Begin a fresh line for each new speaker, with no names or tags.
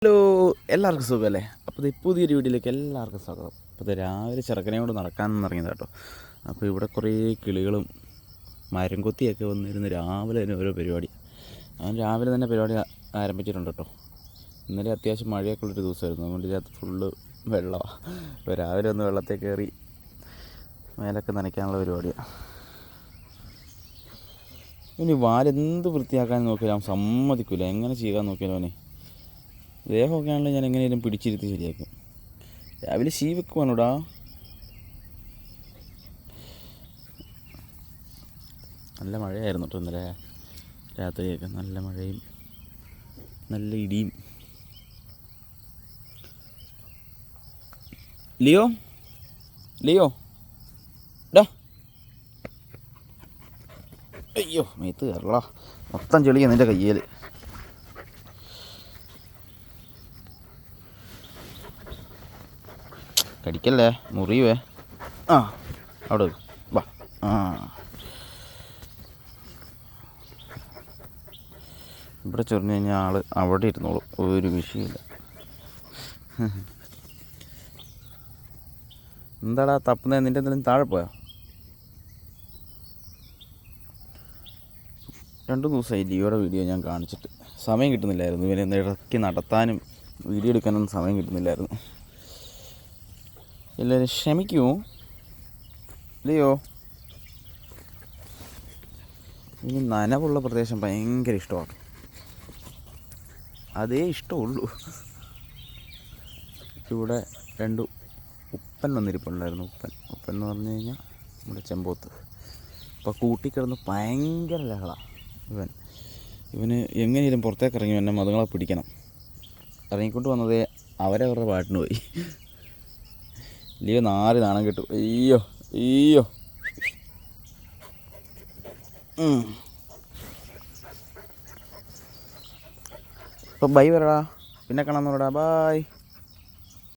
Hello, എല്ലാവർക്കും സുഖമല്ലേ? അപ്പോൾ ഇത് പുതിയൊരു വീഡിയോയിലേക്ക് എല്ലാവർക്കും സ്വാഗതം. അപ്പോൾ ഇത് രാവിലെ ചെറുക്കനെയോട് നടക്കാനെന്ന് ഇറങ്ങിയത് കേട്ടോ. അപ്പോൾ ഇവിടെ കുറേ കിളികളും മരം കൊത്തിയൊക്കെ വന്നിരുന്ന് രാവിലെ തന്നെ ഓരോ പരിപാടി. അവൻ രാവിലെ തന്നെ പരിപാടി ആരംഭിച്ചിട്ടുണ്ട് കേട്ടോ. ഇന്നലെ അത്യാവശ്യം മഴയൊക്കെ ഉള്ളൊരു ദിവസമായിരുന്നു, അതുകൊണ്ട് ഇതിനകത്ത് ഫുള്ള് വെള്ളമാണ്. അപ്പോൾ രാവിലെ ഒന്ന് വെള്ളത്തിൽ കയറി മേലൊക്കെ നനയ്ക്കാനുള്ള പരിപാടിയാണ്. ഇനി വാലെന്ത് വൃത്തിയാക്കാൻ നോക്കിയാലും അവൻ സമ്മതിക്കില്ല. എങ്ങനെ ചെയ്യാൻ നോക്കിയാലും അവനെ ദേഹമൊക്കെ ആണെങ്കിൽ ഞാൻ എങ്ങനെയും പിടിച്ചിരുത്തി ശരിയാക്കും. രാവിലെ ശീ വെക്കുവാണോടാ. നല്ല മഴയായിരുന്നു കേട്ടോ ഇന്നലെ രാത്രിയൊക്കെ. നല്ല മഴയും നല്ല ഇടിയും. ലിയോ ലിയോ ഡാ, അയ്യോ മേത്ത് കയറളാ, മൊത്തം ചെളിയാണ് നിൻ്റെ കയ്യിൽ. കടിക്കല്ലേ, മുറിയുവേ. ആ അവിടെ വാ. ആ ഇവിടെ ചൊറിഞ്ഞു കഴിഞ്ഞാൽ ആൾ അവിടെ ഇരുന്നോളൂ, ഒരു വിഷയമില്ല. എന്താടാ തപ്പുന്നത്? നിൻ്റെ എന്തെങ്കിലും താഴെ പോയോ? 2 ദിവസമായി ലിയോയുടെ വീഡിയോ ഞാൻ കാണിച്ചിട്ട്. സമയം കിട്ടുന്നില്ലായിരുന്നു. ഇവനെ ഇടയ്ക്ക് നടത്താനും വീഡിയോ എടുക്കാനൊന്നും സമയം കിട്ടുന്നില്ലായിരുന്നു. എല്ലാവരും ക്ഷമിക്കൂ. ലിയോ, ഇനി നനവുള്ള പ്രദേശം ഭയങ്കര ഇഷ്ടമാണ്. അതേ ഇഷ്ടമുള്ളൂ. ഇവിടെ 2 ഉപ്പൻ വന്നിരിപ്പുണ്ടായിരുന്നു. ഉപ്പൻ എന്ന് പറഞ്ഞു കഴിഞ്ഞാൽ നമ്മുടെ ചെമ്പോത്ത്. അപ്പോൾ കൂട്ടിക്കിടന്ന് ഭയങ്കര ലഹള. ഇവന് എങ്ങനെയും പുറത്തേക്ക് ഇറങ്ങി എന്നെ മതങ്ങളെ പിടിക്കണം. ഇറങ്ങിക്കൊണ്ട് വന്നതേ അവരവരുടെ പാട്ടിന് പോയി. ലിയോ 4 നാണം കിട്ടും. അയ്യോ അയ്യോ. അപ്പോൾ ബൈ പറടാ, പിന്നെ കാണാമെന്നോടാ. ബായ്.